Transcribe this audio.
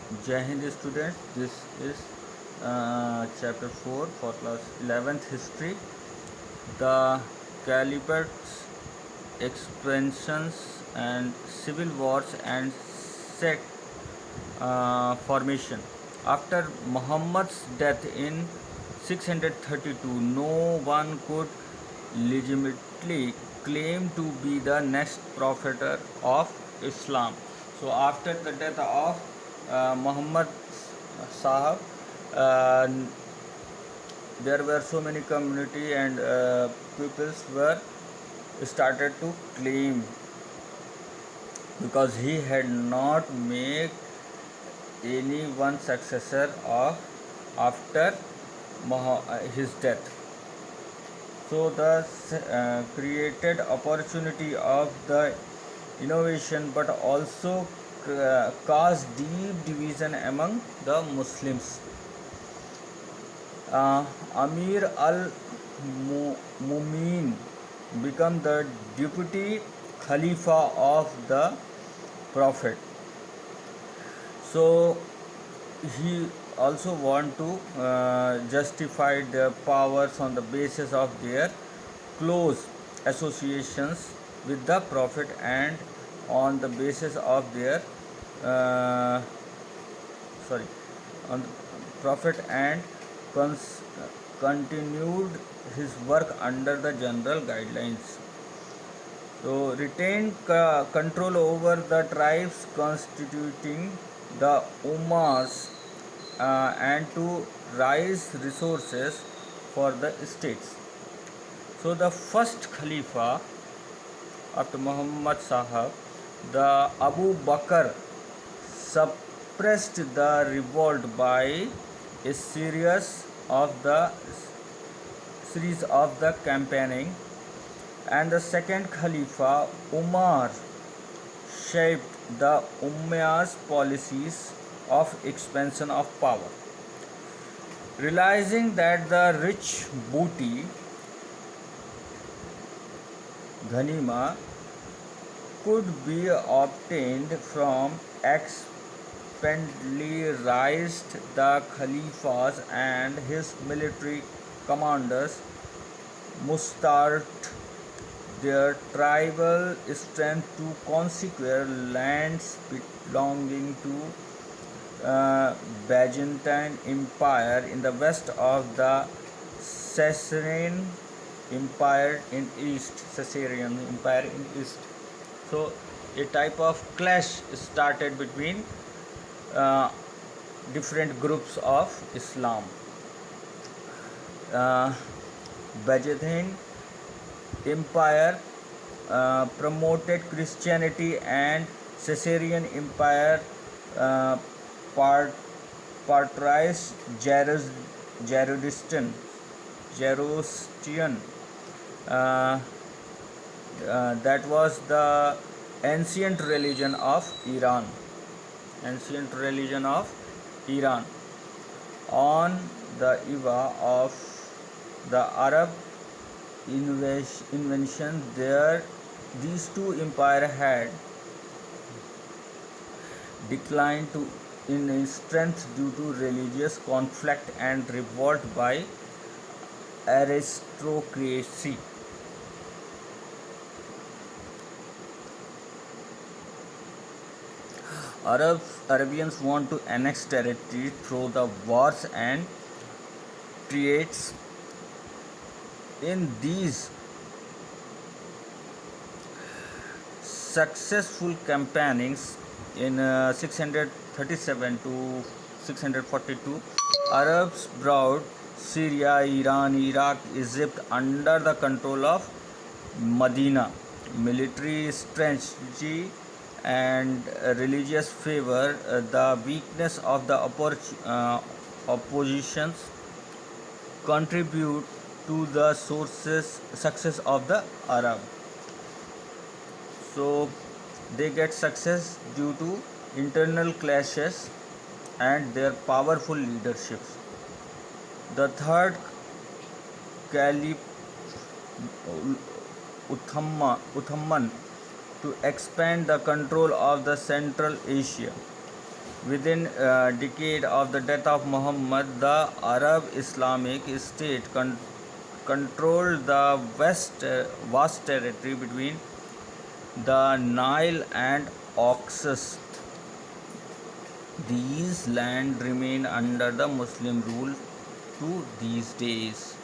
Jai Hind students, this is chapter 4 for class 11th history. The Caliphate's expansions and civil wars and sect formation. After Muhammad's death in 632, no one could legitimately claim to be the next prophet of Islam. So after the death of Muhammad Sahab, uh, there were so many community and peoples were started to claim, because he had not made any one successor of after his death. So the created opportunity of the innovation, but also caused deep division among the Muslims. Amir al-Mumin became the deputy Khalifa of the Prophet. So he also want to justify their powers on the basis of their close associations with the Prophet, and on the basis of their uh, sorry on the Prophet, and continued his work under the general guidelines. So retained control over the tribes constituting the Ummas, and to raise resources for the states. So the first Khalifa after Muhammad Sahab, the Abu Bakr, suppressed the revolt by a series of the campaigning, and the second Khalifa Umar shaped the Umayyads' policies of expansion of power. Realizing that the rich booty Ghanima could be obtained from expandly raised the Khalifas and his military commanders mustered their tribal strength to conquer lands belonging to Byzantine Empire in the west of the Caesarean Empire in east. So a type of clash started between uh, different groups of Islam. Uh, Byzantine Empire promoted Christianity, and Caesarean Empire uh, part, patrized Zoroastrian. Zoroastrian. Uh, that was the ancient religion of Iran. Ancient religion of Iran. On the eve of the Arab invention, there these two empires had declined in strength due to religious conflict and revolt by aristocracy. Arabians want to annex territory through the wars and trades. In these successful campaignings in 637 to 642, Arabs brought Syria, Iran, Iraq, Egypt under the control of Medina. Military strategy and religious favor, the weakness of the oppositions contribute to the success of the Arab. So they get success due to internal clashes and their powerful leaderships. The third Caliph Uthman to expand the control of the Central Asia. Within a decade of the death of Muhammad, the Arab Islamic State controlled the vast territory between the Nile and Oxus. These lands remain under the Muslim rule to these days.